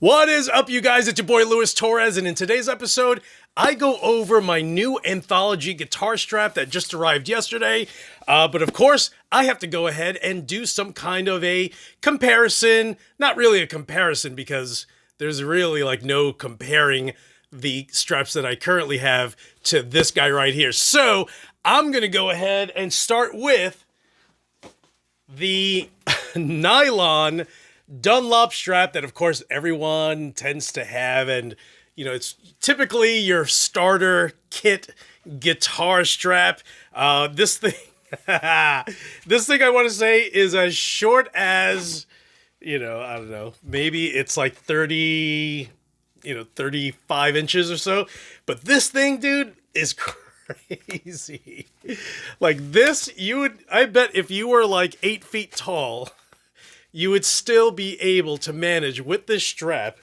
What is up, you guys? It's your boy Louie Torres, and in today's episode, I go over my new Anthology guitar strap that just arrived yesterday. But of course, I have to go ahead and do some kind of a comparison. Not really a comparison, because there's really like no comparing the straps that I currently have to this guy right here. So I'm going to go ahead and start with the nylon Dunlop strap that, of course, everyone tends to have, and you know, it's typically your starter kit guitar strap. This thing, this thing I want to say is as short as, I don't know, maybe it's like 35 inches or so. But this thing, dude, is crazy. Like this, I bet if you were like 8 feet tall, you would still be able to manage with this strap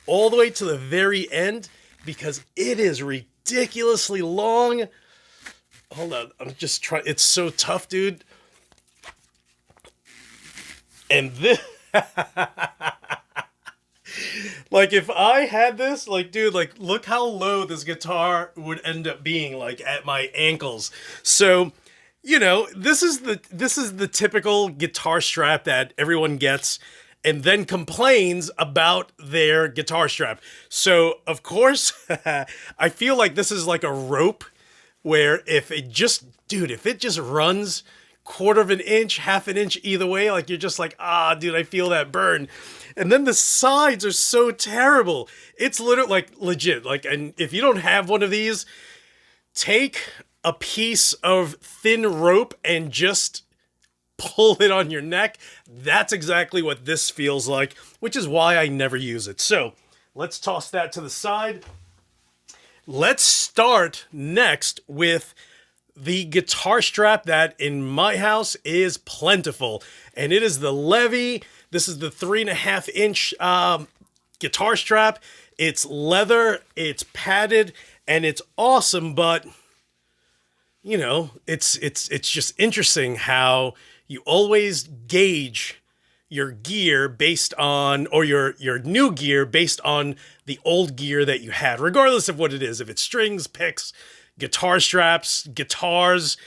all the way to the very end, because it is ridiculously long. Hold on, I'm just trying. It's so tough, dude. And this, like if I had this, like, dude, like look how low this guitar would end up being, like at my ankles. So, you know, this is the typical guitar strap that everyone gets and then complains about their guitar strap. So, of course, I feel like this is like a rope where if it just runs quarter of an inch, half an inch either way, like you're just like, dude, I feel that burn. And then the sides are so terrible. It's literally like legit. Like, and if you don't have one of these, take a piece of thin rope and just pull it on your neck. That's exactly what this feels like, which is why I never use it. So let's toss that to the side. Let's start next with the guitar strap that in my house is plentiful, and it is the Levy. This is the 3.5 inch guitar strap. It's leather, it's padded, and it's awesome, but you know, it's just interesting how you always gauge your gear based on, or your new gear based on the old gear that you had, regardless of what it is. If it's strings, picks, guitar straps, guitars,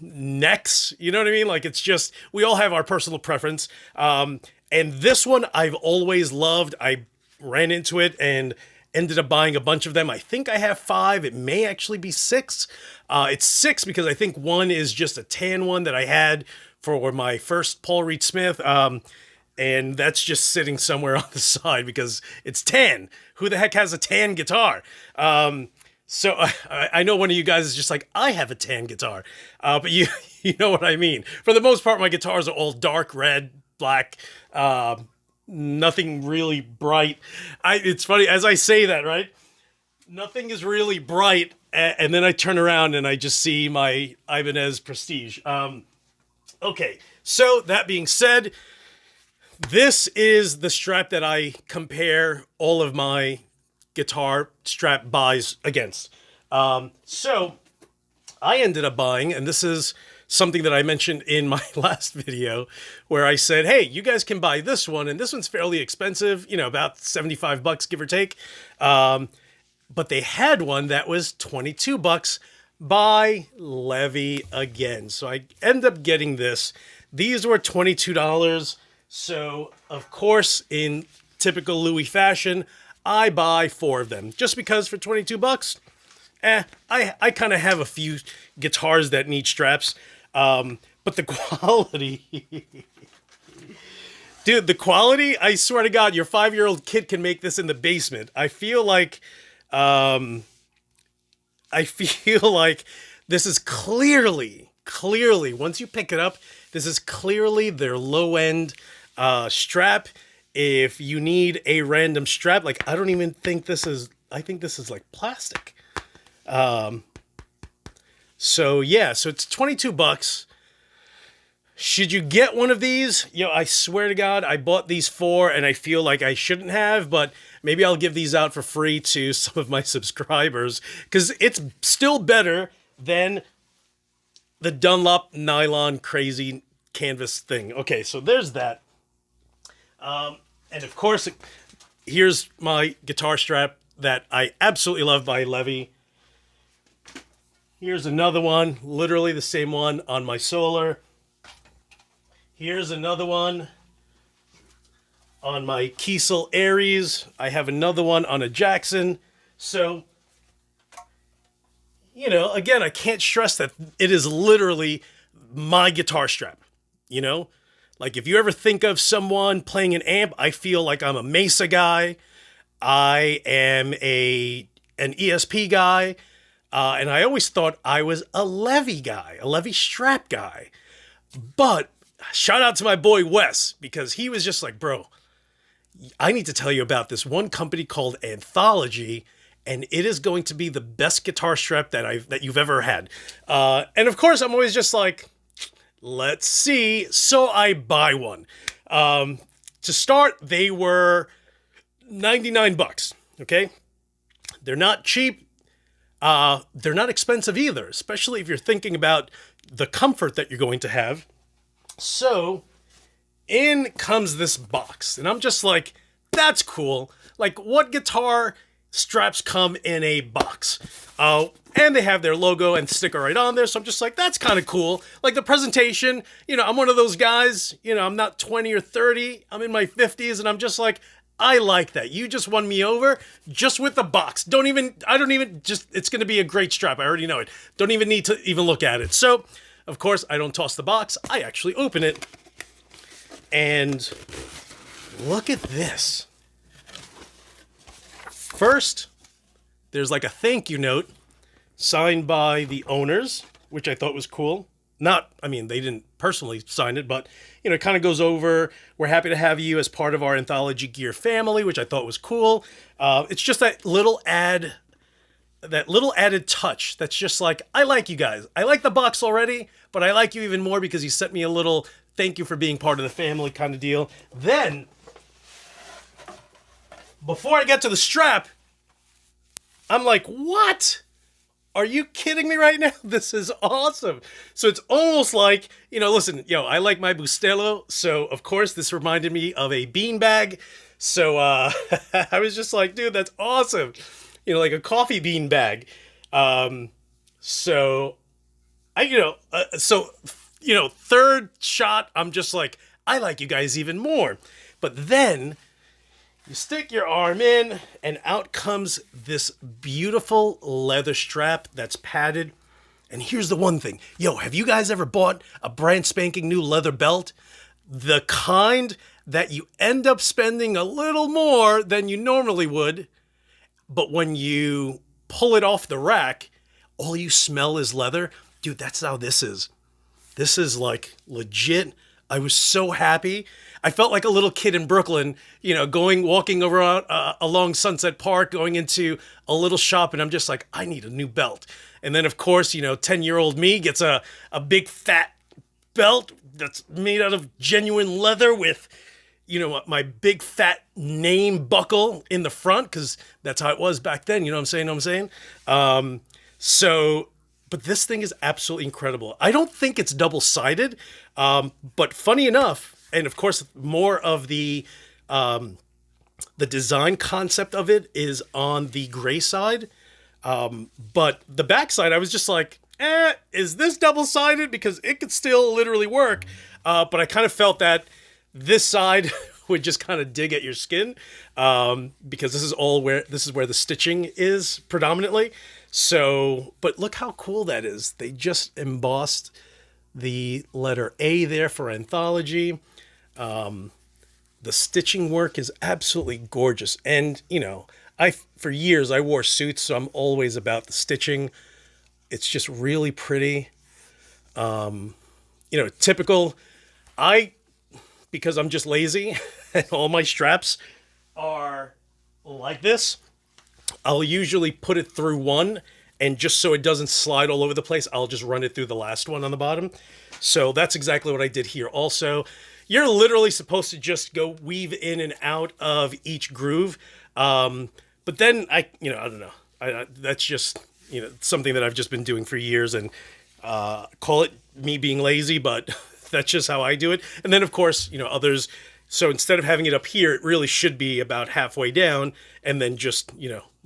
necks, you know what I mean? Like, it's just, we all have our personal preference. And this one I've always loved. I ran into it and ended up buying a bunch of them. I think I have 5. It may actually be 6. It's 6 because I think one is just a tan one that I had for my first Paul Reed Smith. And that's just sitting somewhere on the side because it's tan. Who the heck has a tan guitar? So I know one of you guys is just like, I have a tan guitar. But you know what I mean. For the most part, my guitars are all dark red, black, nothing really bright. It's funny, as I say that, right? Nothing is really bright, and then I turn around and I just see my Ibanez Prestige. Okay, so that being said, this is the strap that I compare all of my guitar strap buys against. So I ended up buying, and this is something that I mentioned in my last video, where I said, hey, you guys can buy this one, and this one's fairly expensive, you know, about $75, give or take. But they had one that was $22 by Levy again. So I end up getting this. These were $22. So, of course, in typical Louie fashion, I buy 4 of them. Just because for $22, I kind of have a few guitars that need straps. But the quality, dude, the quality, I swear to God, your 5-year-old kid can make this in the basement. I feel like this is clearly, once you pick it up, this is clearly their low-end strap. If you need a random strap, like, I don't even think this is, I think this is like plastic. So yeah, so it's $22. Should you get one of these? You know, I swear to God, I bought these 4 and I feel like I shouldn't have, but maybe I'll give these out for free to some of my subscribers, because it's still better than the Dunlop nylon crazy canvas thing. Okay, so there's that. And of course, here's my guitar strap that I absolutely love by Levy. Here's another one, literally the same one on my Solar. Here's another one on my Kiesel Aries. I have another one on a Jackson. So, you know, again, I can't stress that it is literally my guitar strap, you know? Like, if you ever think of someone playing an amp, I feel like I'm a Mesa guy. I am an ESP guy. And I always thought I was a Levy guy, a Levy strap guy. But shout out to my boy Wes, because he was just like, bro, I need to tell you about this one company called Anthology, and it is going to be the best guitar strap that you've ever had. And of course, I'm always just like, let's see. So I buy one. To start, they were $99. Okay, they're not cheap. They're not expensive either, especially if you're thinking about the comfort that you're going to have. So in comes this box, and I'm just like, that's cool. Like, what guitar straps come in a box? And they have their logo and sticker right on there, so I'm just like, that's kind of cool. Like, the presentation, you know, I'm one of those guys, you know, I'm not 20 or 30, I'm in my 50s, and I'm just like, I like that. You just won me over just with the box. It's going to be a great strap. I already know it. Don't even need to even look at it. So, of course, I don't toss the box. I actually open it. And look at this. First, there's like a thank you note signed by the owners, which I thought was cool. They didn't personally sign it, but, you know, it kind of goes over, we're happy to have you as part of our Anthology gear family, which I thought was cool. It's just that little added touch that's just like, I like you guys. I like the box already, but I like you even more because you sent me a little thank you for being part of the family kind of deal. Then, before I get to the strap, I'm like, what? Are you kidding me right now? This is awesome. So it's almost like, you know, listen, I like my Bustelo. So, of course, this reminded me of a beanbag. So I was just like, dude, that's awesome. You know, like a coffee bean bag. Third shot, I'm just like, I like you guys even more. But then you stick your arm in, and out comes this beautiful leather strap that's padded. And here's the one thing. Have you guys ever bought a brand spanking new leather belt? The kind that you end up spending a little more than you normally would, but when you pull it off the rack, all you smell is leather. Dude, that's how this is. This is like legit. I was so happy. I felt like a little kid in Brooklyn, walking around along Sunset Park, going into a little shop, and I'm just like, I need a new belt. And then, of course, 10-year-old me gets a big fat belt that's made out of genuine leather with, my big fat name buckle in the front, because that's how it was back then. You know what I'm saying? But this thing is absolutely incredible. I don't think it's double-sided, but funny enough, and of course, more of the design concept of it is on the gray side. But the back side, I was just like, is this double-sided? Because it could still literally work. But I kind of felt that this side would just kind of dig at your skin, because this is where the stitching is predominantly. So, but look how cool that is. They just embossed the letter A there for Anthology. The stitching work is absolutely gorgeous. And, for years I wore suits, so I'm always about the stitching. It's just really pretty. Typical. Because I'm just lazy and all my straps are like this, I'll usually put it through one, and just so it doesn't slide all over the place, I'll just run it through the last one on the bottom. So that's exactly what I did here also. You're literally supposed to just go weave in and out of each groove. But then I don't know. That's just, something that I've just been doing for years, and call it me being lazy, but that's just how I do it. And then, of course, others, So instead of having it up here, it really should be about halfway down and then just,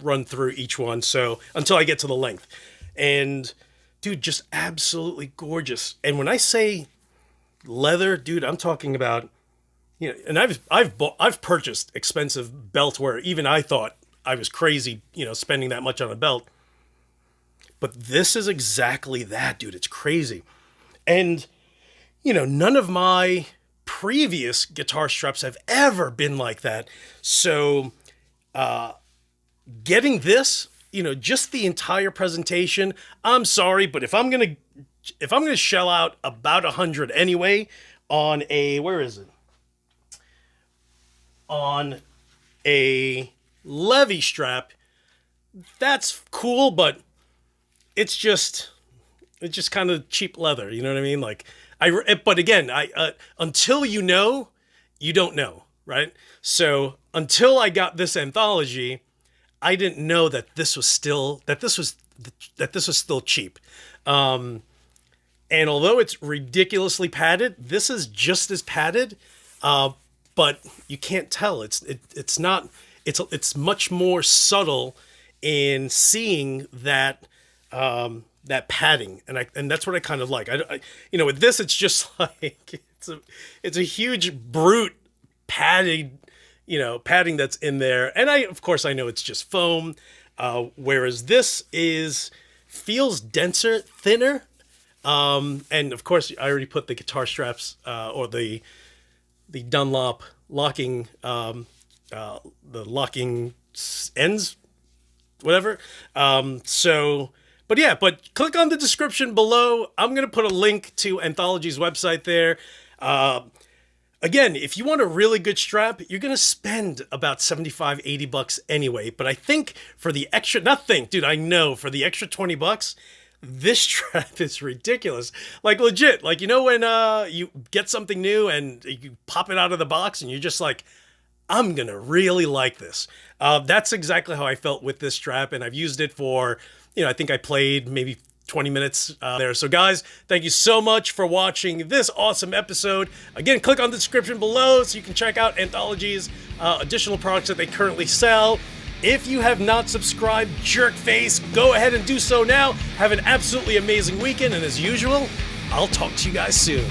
run through each one. So until I get to the length. And dude, just absolutely gorgeous. And when I say leather, dude, I'm talking about, and I've purchased expensive belts where even I thought I was crazy, spending that much on a belt. But this is exactly that, dude. It's crazy. And, none of my previous guitar straps have ever been like that. So, getting this, just the entire presentation, I'm sorry, but if I'm going to shell out about $100 anyway on where is it? On a Levy strap, that's cool, but it's just kind of cheap leather, you know what I mean? But again, until you don't know, right? So until I got this Anthology, I didn't know that this was still cheap. And although it's ridiculously padded, this is just as padded, but you can't tell. It's much more subtle in seeing that padding, and that's what I kind of like. With this, it's just like it's a huge brute padding that's in there, and of course I know it's just foam, whereas this feels denser, thinner, and of course I already put the guitar straps or the Dunlop locking the locking ends, whatever. But click on the description below. I'm going to put a link to Anthology's website there. Again, if you want a really good strap, you're going to spend about $75, $80 anyway. But I think for the extra, I know for the extra $20, this strap is ridiculous. Like legit, when you get something new and you pop it out of the box and you're just like, I'm going to really like this. That's exactly how I felt with this strap. And I've used it for, I think I played maybe 20 minutes there. So guys, thank you so much for watching this awesome episode. Again, click on the description below so you can check out Anthology's additional products that they currently sell. If you have not subscribed, jerkface, go ahead and do so now. Have an absolutely amazing weekend. And as usual, I'll talk to you guys soon.